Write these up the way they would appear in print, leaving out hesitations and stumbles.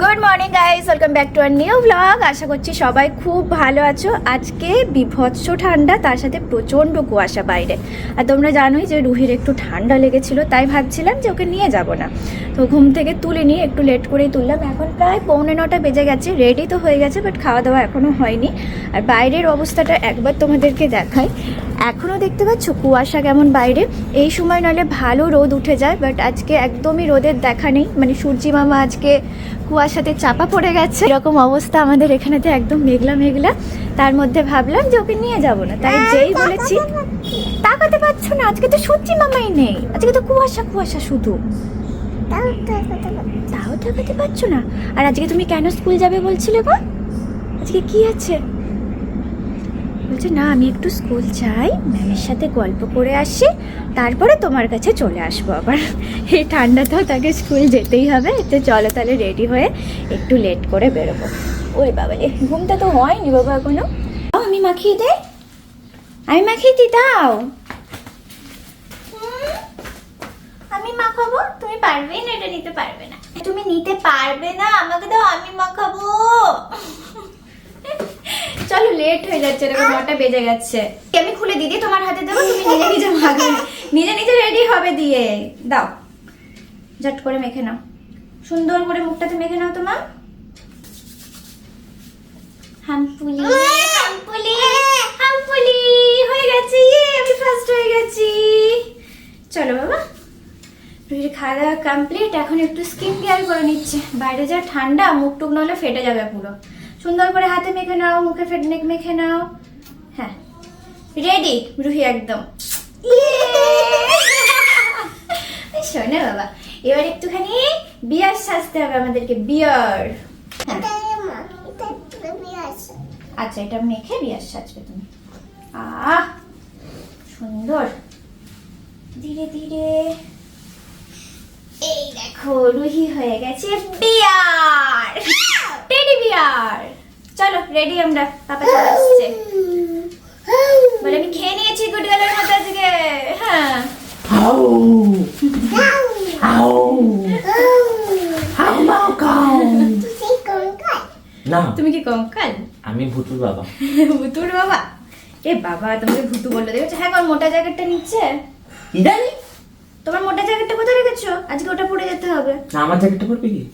Good morning guys, welcome back to our new blog. আশা করছি সবাই খুব ভালো আছো। আজকে বিভৎস ঠান্ডা, তার সাথে প্রচণ্ড কুয়াশা বাইরে। আর তোমরা জানোই যে রুহির একটু ঠান্ডা লেগেছিল, তাই ভাবছিলাম যে ওকে নিয়ে যাব না। তো ঘুম থেকে তুলে নিয়ে একটু লেট করেই তুললাম। এখন প্রায় 8:45 বেজে গেছে। রেডি তো হয়ে গেছে, বাট খাওয়া দাওয়া এখনও হয়নি। আর বাইরের অবস্থাটা একবার তোমাদেরকে দেখাই। এখনও দেখতে পাচ্ছ কুয়াশা কেমন বাইরে। এই সময় নাহলে ভালো রোদ উঠে যায়, বাট আজকে একদমই রোদের দেখা নেই। মানে সূর্যি মামা আজকে কুয়াশাতে চাপা পড়ে গেছে। এরকম অবস্থা আমাদের এখানেতে, একদম মেঘলা মেঘলা। তার মধ্যে ভাবলাম যে ওকে নিয়ে যাব না, তাই যেই বলেছি তাকাতে পারছো না। আজকে তো সূর্যি মামাই নেই, আজকে তো কুয়াশা কুয়াশা শুধু। তাও তাকাতে পারছো না। আর আজকে তুমি কেন স্কুল যাবে বলছিলে গো? আজকে কি আছে? বলছে না, আমি একটু স্কুল যাই, ম্যামের সাথে গল্প করে আসি, তারপরে তোমার কাছে চলে আসবো আবার। এই ঠান্ডাতেও তাকে স্কুল যেতেই হবে। তো চলো তাহলে রেডি হয়ে একটু লেট করে বেরোবো। ওই বাবা রে, ঘুমটা তো হয়নি বাবা এখনো। আমি মাখিয়ে দে, আমি মাখিয়ে দিই, দাও। আমি মাখাবো, তুমি পারবে না, এটা নিতে পারবে না। তুমি নিতে পারবে না, আমাকে দাও, আমি মাখাবো। চলো লেট হয়ে যাচ্ছে, এরকম 9টা বেজে গেছে। আমি খুলে দিদি তোমার হাতে দেবো, তুমি নিজে নিজে মাখবে, নিজে নিজে রেডি হবে। দিয়ে দাও, ঝট করে মেখে নাও, সুন্দর করে মুখটাতে মেখে নাও তোমার। হামপুলি হামপুলি হামপুলি হয়ে গেছে, আমি ফার্স্ট হয়ে গেছি। চলো বাবা, রুহির খাওয়া দাওয়া কমপ্লিট। এখন একটু স্কিন কেয়ার করে নিচ্ছে। বাইরে যা ঠান্ডা, মুখ টুক নাহলে ফেটে যাবে পুরো। সুন্দর করে হাতে মেখে নাও, মুখে মেখে নাও। হ্যাঁ, রেডি রুহি একদম। শোনো বাবা, এবার একটুখানি বিয়ার সাজতে হবে আমাদেরকে, বিয়ার। আচ্ছা, এটা মেখে বিয়ার সাজবে তুমি। সুন্দর, ধীরে ধীরে। এই দেখো, রুহি হয়ে গেছে বিয়ার, টেডি বিয়ার। চলো রেডি আমরা, পাপা চলে আসছে। বলে আমি খেয়ে নিয়েছি গুড গার্লের মতো আজকে। হ্যাঁ, না তুমি কি কঙ্কাল? আমি ভুতুর বাবা। ভুতুর বাবা? এ বাবা, তোমাকে ভুতু বললো দেখেছো? হ্যাঁ, আমার মোটা জ্যাকেটটা নিচ্ছে। কি জানি তোমার মোটা জ্যাকেটটা কোথায় রেখেছো? আজকে ওটা পরে যেতে হবে। না, আমার জ্যাকেটটা পরবি কি?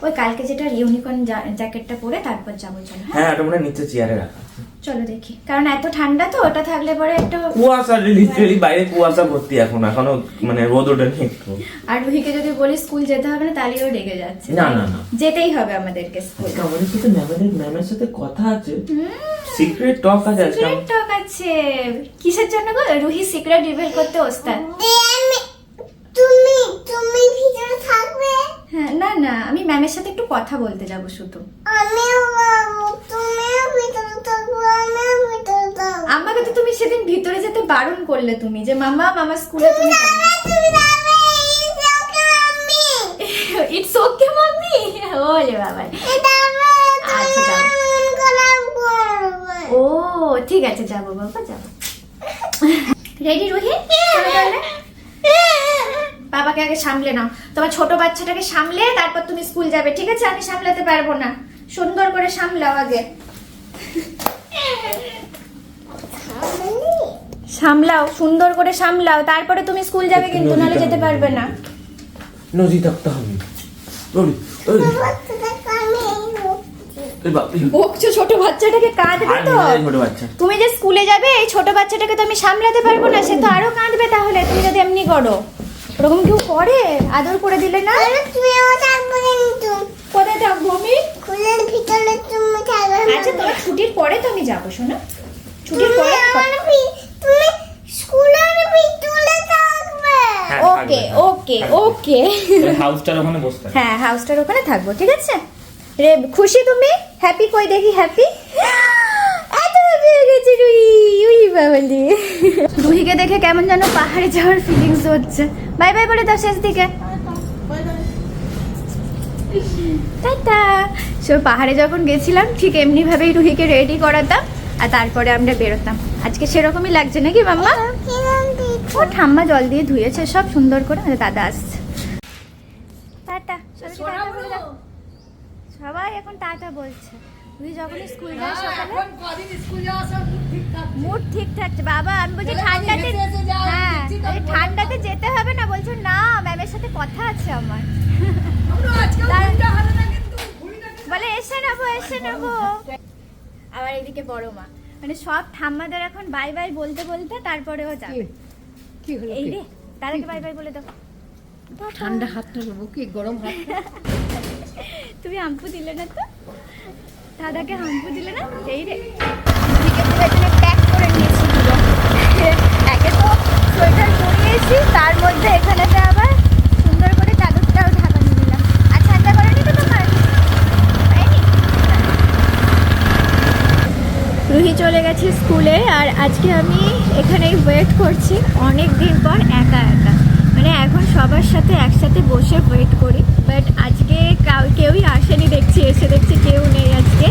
ওই কালকে যেটা ইউনিকর্ন জ্যাকেটটা পরে তারপর যাবো। চলো। হ্যাঁ, ওটা মনে হয় নিচে চেয়ারে রাখা। চলো দেখি, কারণ এত ঠান্ডা তো, ওটা থাকলে পরে একটা কুয়াশা, লিটারালি বাইরে কুয়াশা ভর্তি এখনো মানে রোদ ওঠেনি একটু। আর রুহিকে যদি বলি স্কুল যেতে হবে না, তাহলে ও রেগে যাচ্ছে। না না না, যেতেই হবে আমাদেরকে স্কুল। আমাদের সাথে ম্যামের সাথে কথা আছে, সিক্রেট টক আছে আজকে। সিক্রেট টক আছে? কিসের জন্য গো? রুহি সিক্রেট রিভিল করতে ওস্তাদ। তুমি ভিতরে থাকবে? হ্যাঁ, না না, আমি ম্যামের সাথে একটু কথা বলতে যাব শুধু। তুমিও ভিতরে থাকবে, আমিও ভিতরে থাকবো। আমাকে তো তুমি সেদিন ভিতরে যেতে বারণ করলে, তুমি যে মামা স্কুলে তুমি যাবে। It's okay mummy. ওলে বাবা, আচ্ছা যাও। ও ঠিক আছে, যাবো বাবা, যাবো। রেডি রুহি? চলো তাহলে। বাবাকে আগে সামলে নাও, তোমার ছোট বাচ্চাটাকে সামলে তারপর তুমি স্কুল যাবে, ঠিক আছে? আমি সামলাতে পারবো না, সুন্দর করে সামলাও আগে। সামলাও, সুন্দর করে সামলাও, তারপরে তুমি স্কুল যাবে, কিন্তু নাহলে যেতে পারবে না। নদী থাকতে হবে। বকছো ছোট বাচ্চাটাকে, কাঁদবে তো। ছোট বাচ্চা, তুমি যে স্কুলে যাবে, এই ছোট বাচ্চাটাকে তো আমি সামলাতে পারবো না, সে তো আরো কাঁদবে তাহলে, তুমি যদি এমনি করো। ওরকম কেউ করে? আদর করে দিলে না? তুমিও থাকবে কিন্তু। কোথায় থাকবো আমি? স্কুলের ভিতরে তুমি থাকবে। আচ্ছা, তোমার ছুটির পরে তো আমি যাবো, শোনো। ছুটির পরে তুমি স্কুলের ভিতরে থাকবে। ওকে ওকে ওকে। হাউসটার ওখানে বসতে। হ্যাঁ, হাউসটার ওখানে থাকবো, ঠিক আছে? রে খুশি তুমি? হ্যাপি? কই দেখি হ্যাপি। এত হ্যাপি হয়ে গেছে রুহি, উই বাবালি। রুহিকে দেখে কেমন যেন পাহাড়ে যাওয়ার ফিলিংস হচ্ছে। বাই বাই বলে দাও শেষ দিকে। টাটা। পাহাড়ে যখন গেছিলাম ঠিক এমনি ভাবেই রুহিকে রেডি করাতাম, আর তারপরে আমরা বেরোতাম। আজকে সেরকমই লাগছে নাকি মাম্মা? ও ঠাম্মা জল দিয়ে ধুয়েছে সব সুন্দর করে। দাদা আসছে, টাটা। দেখো দেখো সবাই এখন টাটা বলছে। তুই যখন স্কুল যাস সকালে মুড ঠিক থাকছে বাবা। আমি বলছি ঠান্ডাতে, হ্যাঁ এই ঠান্ডাতে যেতে হবে না, বলছো না ম্যামের সাথে কথা আছে আমার। বলে এসে নেবো। আবার এদিকে বড় মা, মানে সব ঠাম্মাদের এখন বাই বাই বলতে বলতে তারপরেও যাবে। কি হলো এই রে তার আগে বাই বাই বলে দাও। ঠান্ডা হাতটা নেবো কি গরম হাত? তুমি হাম্পু দিলে না তো, দাদাকে হাম্পু দিলে না। এই রে দিকে পুরো এখানে প্যাক করে নিয়েছি পুরো। একে তো সোয়েটার পরিয়েছি, তার মধ্যে এখানেতে আবার সুন্দর করে চাদরটাও ঢাকা নিয়ে নিলাম। আর ঠান্ডা করেনি তো তোমার? হয়নি? রুহি চলে গেছে স্কুলে, আর আজকে আমি এখানেই ওয়েট করছি অনেক দিন পর একা একা। মানে এখন সবার সাথে একসাথে বসে ওয়েট করি, বাট আজকে কেউই আসেনি দেখছি। এসে দেখছি কেউ নেই আজকে,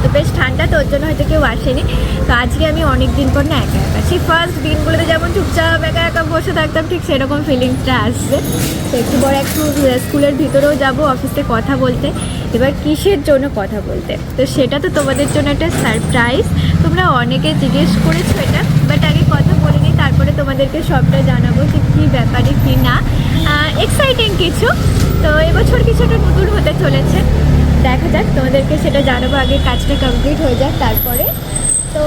তো বেশ ঠান্ডা, তো ওর জন্য হয়তো কেউ আসেনি। তো আজকে আমি অনেক দিন পর না একা একা। সেই ফার্স্ট দিনগুলোতে যেমন চুপচাপ একা একা বসে থাকতাম, ঠিক সেরকম ফিলিংসটা আসছে। তো একটু পরে একটু স্কুলের ভিতরেও যাব অফিসে কথা বলতে। এবার কিসের জন্য কথা বলতে, তো সেটা তো তোমাদের জন্য একটা সারপ্রাইজ। তোমরা অনেকে জিজ্ঞেস করেছো এটা, বাট আগে কথা বলে নিই, তারপরে তোমাদেরকে সবটা জানাবো যে কী ব্যাপারে কী না। এক্সাইটিং কিছু, তো এবছর কিছুটা নতুন হতে চলেছে, দেখা যাক, তোমাদেরকে সেটা জানাবো। আগে কাজটা কমপ্লিট হয়ে যাক তারপরে। তো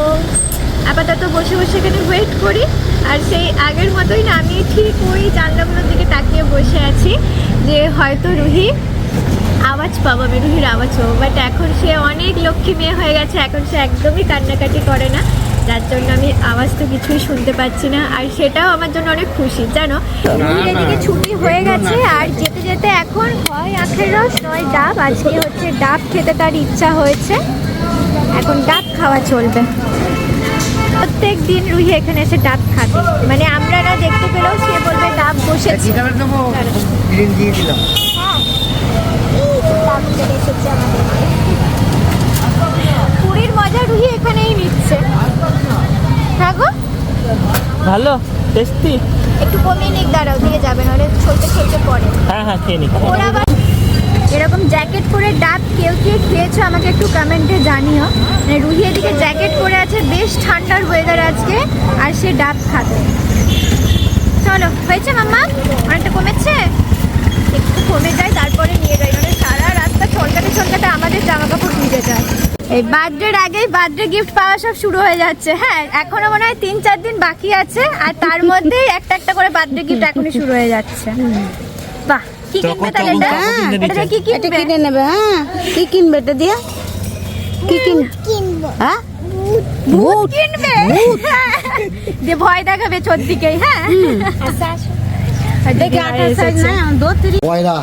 আপাতত বসে বসে এখানে ওয়েট করি। আর সেই আগের মতোই না, আমি ঠিক ওই জানলাগুলোর দিকে তাকিয়ে বসে আছি যে হয়তো রুহি আওয়াজ পাবো, আমি রুহির আওয়াজ পাবো। বাট এখন সে অনেক লক্ষ্মী মেয়ে হয়ে গেছে, এখন সে একদমই কান্নাকাটি করে না, যার জন্য আমি আওয়াজ তো কিছুই শুনতে পাচ্ছি না। আর সেটাও আমার জন্য অনেক খুশি, জানো। রুহির এদিকে ছুটি হয়ে গেছে, আর যেতে যেতে এখন হয় আখের রস নয় ডাব। আজকে হচ্ছে ডাব খেতে তার ইচ্ছা হয়েছে, এখন ডাব খাওয়া চলবে। প্রত্যেক দিন রুহি এখানে এসে ডাব খাবে, মানে আমরা না দেখতে পেলেও সে বলবে ডাব বসেছে। পুরীর মজা রুহি এখানেই নিচ্ছে। হ্যাঁ গো, ভালো টেস্টি। একটু কমিয়ে নিক, দাঁড়াও দিয়ে যাবে, নাহলে ছলতে ছলতে পড়ে। হ্যাঁ খেয়ে নি। ওরা আবার এরকম জ্যাকেট পরে ডাব কেউ খেয়েছো আমাকে একটু কমেন্টে জানিও। মানে রুহি এদিকে জ্যাকেট পরে আছে, বেশ ঠান্ডার ওয়েদার আজকে, আর সে ডাব খাবে। চলো, হয়েছে মাম্মা? অনেকটা কমেছে, একটু কমে যায় তারপরে নিয়ে যাই, মানে সারা রাস্তা ছলকাতে আমাদের জামা কাপড় ভিজে যায়। এই বার্থডের আগেই বার্থডে গিফট পাওয়া সব শুরু হয়ে যাচ্ছে। হ্যাঁ, এখনো মনে হয় 3-4 দিন বাকি আছে, আর তার মধ্যেই একটা একটা করে বার্থডে গিফট এখনই শুরু হয়ে যাচ্ছে। বাহ, কি কিনবে তাহলে? এটা কি কিনবে? কিনে নেবে? হ্যাঁ, কি কিনবে এটা দিয়ে? কি কিনবো। হ্যাঁ, ভূত কিনবে? যে ভয় দেখাবে চোদ্দিকেই। হ্যাঁ, দেখে 28 সাইজ না 2-3 পয়রা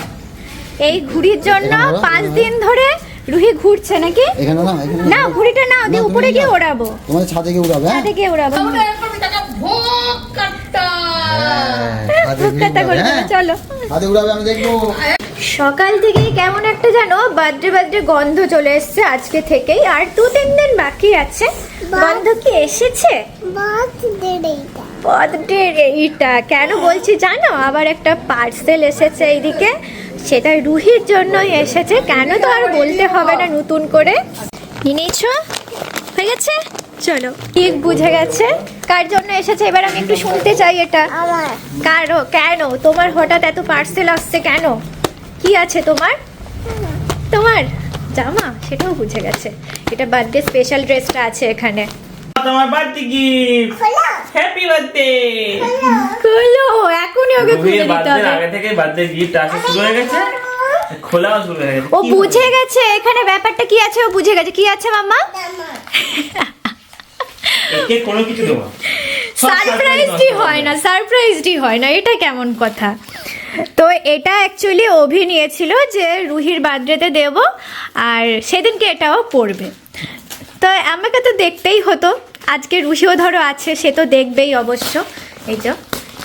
এই ঘুড়ির জন্য 5 দিন ধরে রুহি ঘুরছে নাকি? এখানে না, এখানে না, ঘুড়িটা নাও, দিয়ে উপরে গিয়ে ওড়াবো, তোমার ছাদে গিয়ে উড়াবে। হ্যাঁ ছাদে গিয়ে ওড়াবো। ভুক্কাটা করে দেবো, চলো। ছাদে উড়াবে, আমি দেখবো। সকাল থেকেই কেমন একটা জানো বার্থডে গন্ধ চলে এসছে আজকে থেকেই, আর 2-3 দিন বাকি আছে। গন্ধ কি এসেছে? বার্থডে এইটা কেন বলছি জানো, আবার একটা পার্সেল এসেছে এইদিকে, সেটা রুহির জন্যই এসেছে। কেন তো আর বলতে হবে না নতুন করে। নিয়েছো? হয়ে গেছে, চলো। ঠিক বুঝে গেছে কার জন্য এসেছে, এবার আমি একটু শুনতে চাই এটা। আমার কারো কেন তোমার হঠাৎ এত পার্সেল আসছে কেন? কি আছে তোমার? তোমার জামা, সেটাও বুঝে গেছে। এটা বার্থডে স্পেশাল ড্রেসটা আছে এখানে। তোমার বার্থডে গিফট, হ্যাপি বার্থডে। খোলো, এখনই ওকে খুলে দিতে বার্থডে হবে। আগে থেকে বার্থডে গিফট আসা শুরু হয়ে গেছে, খোলাও শুরু হয়ে গেছে। ও বুঝে গেছে এখানে ব্যাপারটা কি আছে, ও বুঝে গেছে। কি আছে মাম্মা? একে কোনো কিছু দেবো, সারপ্রাইজই হয় না, সারপ্রাইজই হয় না, এটা কেমন কথা? তো এটা অ্যাকচুয়ালি অভি নিয়েছিল যে রুহির বার্থডেতে দেব, আর সেদিনকে এটাও পড়বে। তো আমাকে তো দেখতেই হতো, আজকে রুহিও ধরো আছে, সে তো দেখবেই অবশ্য। এই তো,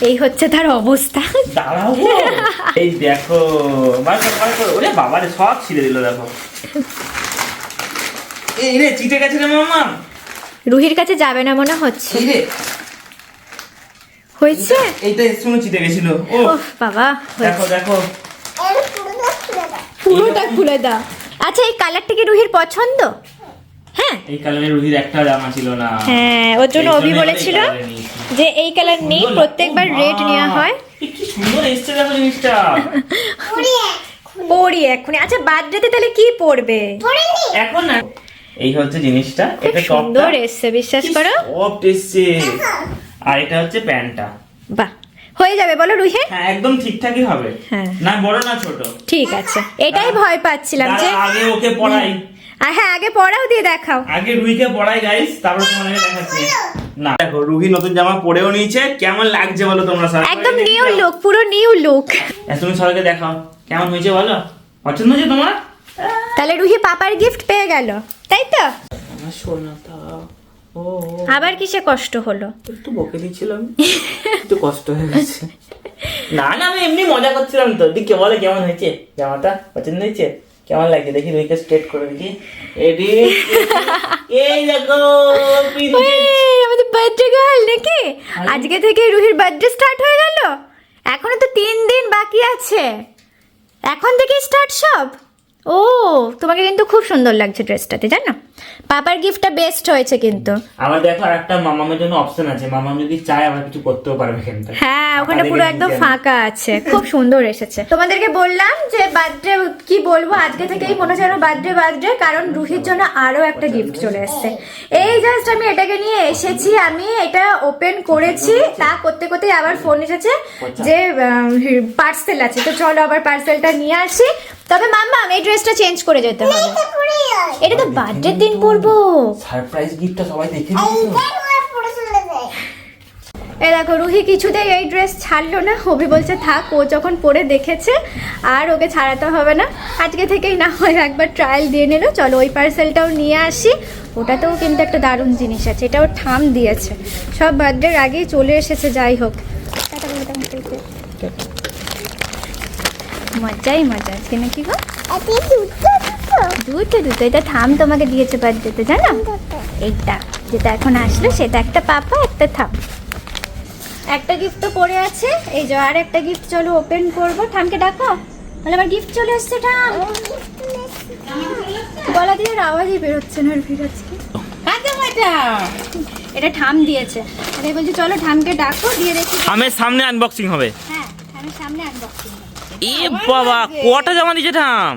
এই হচ্ছে তার অবস্থা। দাঁড়াও গো। এই দেখো, বার করো। ওরে বাবা রে, সব ছিঁড়ে দিল, দেখো। এই রে, চিটে গেছে রে মামা। রুহির কাছে যাবে না মনে হচ্ছে। এই রে, হয়েছে? এইটা শুনে চিটে গেছিল। ও ওহ বাবা, দেখো দেখো, খুলে দাও। পুরোটা খুলে দাও। আচ্ছা এই কালারটা কি রুহির পছন্দ? হ্যাঁ এই কালারের রুহির একটা জামা ছিল না। হ্যাঁ, ওর জন্য এই অভি জন্যই বলেছিল এই colour নিয়েছি। যে এই কালার নেই, সুন্দর প্রত্যেকবার লাগতো। রেড নেওয়া মা, হয়। কি সুন্দর এসছে দেখো জিনিসটা। পরি এক্ষুনি। আচ্ছা বার্থডেতে তাহলে কি পরবে? এখন না এই হচ্ছে জিনিসটা, খুব এটা সুন্দর এসছে, বিশ্বাস করো। সফট এসছে। আর এটা হচ্ছে প্যান্টটা। বাহ, হয়ে যাবে বলো রুহি? হ্যাঁ একদম ঠিকঠাকই হবে। হ্যাঁ। না বড় না ছোট। ঠিক আছে, এটাই ভয় পাচ্ছিলাম যে। দাঁড়া, আগে ওকে পড়াই। হ্যাঁ আগে পড়াও দিয়ে দেখাও। আগে রুহিকে পড়াই গাইস, তারপর তোমাদেরকে দেখাচ্ছি। না দেখো রুহি নতুন জামা পরেও নিয়েছে, কেমন লাগছে বলো তোমরা সবাই? একদম নিউ লুক, পুরো নিউ লুক। তুমি সবাইকে দেখাও কেমন হয়েছে বলো। পছন্দ হয়েছে তোমার? তাহলে রুহি পাপার গিফট পেয়ে গেল, তাই তো? আমার সোনাটা। ও আবার কিসে কষ্ট হলো? একটু বকে দিয়েছিলাম, একটু কষ্ট হয়ে গেছে। না না আমি এমনি মজা করছিলাম তো। দিকে বলে কেমন হয়েছে জামাটা, পছন্দ হয়েছে? কেমন লাগছে দেখি, রুহিকে স্ট্রেট করে দেখি। এডি এই দেখো এই, আমাদের বার্থডে গার্ল নাকি? আজকে থেকে রুহির বার্থডে স্টার্ট হয়ে গেল। এখনো তো 3 দিন বাকি আছে, এখন থেকে স্টার্ট সব। ও তোমাকে কিন্তু খুব সুন্দর লাগছে ড্রেসটাতে, জানো? পাপার গিফটটা বেস্ট হয়েছে কিন্তু। আমার দেখো আর একটা মামামের জন্য অপশন আছে, মামাম যদি চায় আবার কিছু করতেও পারবে এখানটা। হ্যাঁ ওখানে পুরো একদম ফাঁকা আছে, খুব সুন্দর এসেছে। তোমাদেরকে বললাম যে বার্থডে কি বলবো, আজকে থেকেই মনে হচ্ছে বার্থডে, কারণ রুহির জন্য আরো একটা গিফট চলে এসেছে। এই জাস্ট আমি এটাকে নিয়ে এসেছি, আমি এটা ওপেন করেছি, তা করতে করতে আবার ফোন এসেছে যে পার্সেল আছে, তো চলো আবার পার্সেলটা নিয়ে আসি। তবে মাম্মা এই ড্রেসটা চেঞ্জ করে যেতে হবে, এটা তো বার্থডে দিন পরবো। সারপ্রাইজ গিফটটা সবাই দেখে এই দেখো রুহি কিছুতেই এই ড্রেস ছাড়লো না, হবি বলছে থাক, ও যখন পরে দেখেছে আর ওকে ছাড়াতে হবে না, আজকে থেকেই না হয় একবার ট্রায়াল দিয়ে নিল। চলো ওই পার্সেলটাও নিয়ে আসি, ওটাতেও কিন্তু একটা দারুণ জিনিস আছে, এটাও ঠাম দিয়েছে, সব বার্থডের আগেই চলে এসেছে। যাই হোক মজাই মজা আছে নাকি গো? দুটো এটা থাম তোমাকে দিয়েছে বার্থডেতে, জানো? এইটা যেটা এখন আসলো সেটা একটা পাপা, একটা থাম। একটা গিফট তো পড়ে আছে, এই যে আর একটা গিফট, চলো ওপেন করবো। ঠামকে ডাকো, তাহলে আমার গিফট চলে আসছে। ঠাম গলা দিয়ে আওয়াজই বেরোচ্ছে না, বেরোচ্ছে এটা ঠাম দিয়েছে। তাই বলছি চলো ঠামকে ডাকো, দিয়ে দেখি। থামের সামনে আনবক্সিং হবে। হ্যাঁ ঠামের সামনে আনবক্সিং। এ বাবা কটা জামা দিয়েছে ঠাম?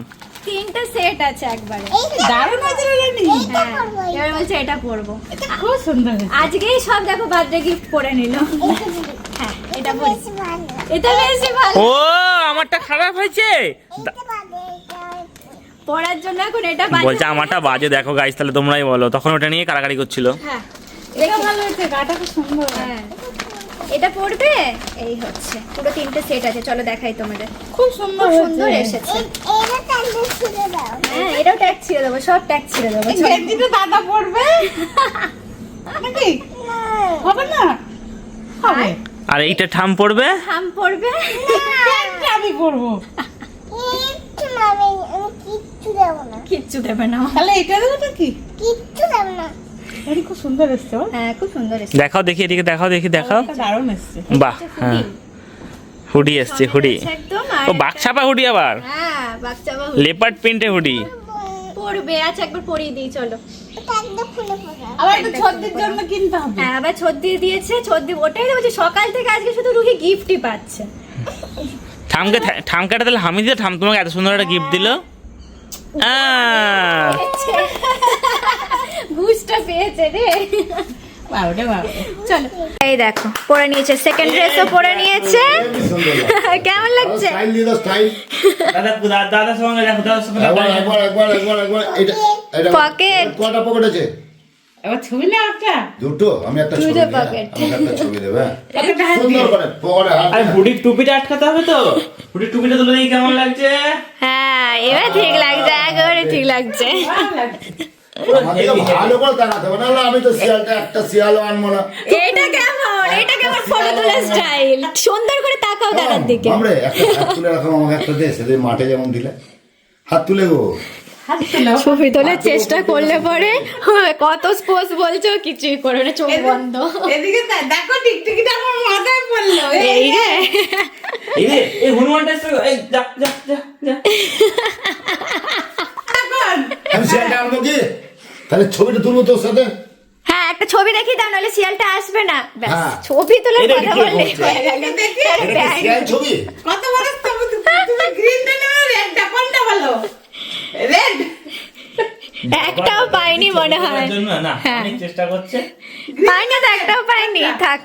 3টে সেট আছে একবারে। দারুণ হয়েছে রে রানী। হ্যাঁ এবার বলছে এটা পরবো। এটা খুব সুন্দর হয়েছে। আজকেই সব দেখো বার্থডে গিফট পরে নিল। হ্যাঁ এটা পরি, এটা বেশি ভালো। ও আমারটা খারাপ হয়েছে। পরার জন্য এখন এটা বাজে। বলছে আমারটা বাজে, দেখো গাইস তাহলে তোমরাই বলো। তখন ওটা নিয়ে কারাকারি করছিল। হ্যাঁ এটা ভালো হয়েছে, গাটা খুব সুন্দর। হ্যাঁ এটা পরবে। এই হচ্ছে পুরো 3টে সেট আছে, চলো দেখাই তোমাদের। খুব সুন্দর খুব সুন্দর এসেছে। হ্যাঁ এটাও ট্যাগ ছিঁড়ে দেবো, সব ট্যাগ ছিঁড়ে দেবো। চলো। গেঞ্জিটা দাদা পরবে নাকি? হবে না? হবে। আর এইটা ঠাম পড়বে। থাম পরবে। প্যান্টটা আমি পরবো। কিচ্ছু দেবে না। তাহলে এটা দেবো নাকি? কিচ্ছু দেব না। এটা খুব সুন্দর এসছে। হ্যাঁ খুব সুন্দর এসেছে। দেখাও দেখি এদিকে, দেখাও দেখি, দেখাও। এটা দারুণ এসছে। বাহ হ্যাঁ হুডি এসছে, হুডি। একদম। ও বাক্সাপা হুডি আবার, হ্যাঁ বাচ্চাবা লেপার্ড প্রিন্টে হুডি। পরবে। আচ্ছা একবার পরিয়ে দিই চলো। একদম খুলে পড়া। আবার একটু ছদ্দির জন্য কিনতে হবে। হ্যাঁ আবার ছদ্দি দিয়েছে, ছদ্দি ওটাই তো বলছি, সকাল থেকে আজকে শুধু রুহি গিফটই পাচ্ছে। ঠামকাটা তাহলে হামি দিল, ঠাম তোমাকে এত সুন্দর একটা গিফট দিল। বুঝটা পেয়েছে রে। বারোটা বারো। চলো এই দেখো পরে নিয়েছে, সেকেন্ড ড্রেসও পরে নিয়েছে। কেমন লাগছে? স্টাইল দিয়ে দাও, স্টাইল। দাদার সঙ্গে দেখো, দাদার সঙ্গে একবার এটা এটা Pocket. কটা পকেট আছে? এবার ছবি না একটা। দুটো। আমি একটা ছবি দুটো দেব। pocket. আমি একটা ছবি দেব। হ্যাঁ একটা হাত সুন্দর দিয়ে। করে পকেটে হাত আরে দিয়ে। হুডির টুপিটা আটকাতে হবে তো। হুডির টুপিটা তুলে দেখি কেমন লাগছে। হ্যাঁ এবার ঠিক লাগছে, একেবারে ঠিক লাগছে। ভালো লাগছে। আমাকে তো ভালো করে তাকাতে হবে, নাহলে আমি তো শিয়ালটা একটা শিয়ালও আনবো না। এটা কেমন? এটা কেমন ফটো তোলা স্টাইল? সুন্দর করে তাকাও দাদার দিকে। আমরে একটা হাত তুলে রাখো, আমাকে একটা দে, সেদিন মাঠে যেমন দিলে। হাত তুলে গো। হাত তোলো। ছবি তোলার চেষ্টা করলে পরে কত স্পোজ বলছো, কিছুই করে না, চোখ বন্ধ। এদিকে দেখো টিকটিকিটা আমার মাথায় পড়লো। এই রে এই রে, এই হনুমানটা এসে এই যা যা যা যা। আমি শিয়ালটা আনবো কি? তাহলে ছবিটা তুলবো তোর সাথে। হ্যাঁ একটা ছবি দেখি দাও, নাহলে শিয়ালটা আসবে না। ব্যাস, হ্যাঁ। ছবি তোলার এটা কথা কি বললে বলছে? হয়ে গেল। এটা কি শিয়াল ছবি? কত বড় তুমি গ্রিনটা না রেডটা কোনটা ভালো? রেড। একটাও পাইনি মনে হয়। জন্য না, হ্যাঁ। অনেক চেষ্টা করছে। পাইনি তো, একটাও পাইনি, থাক।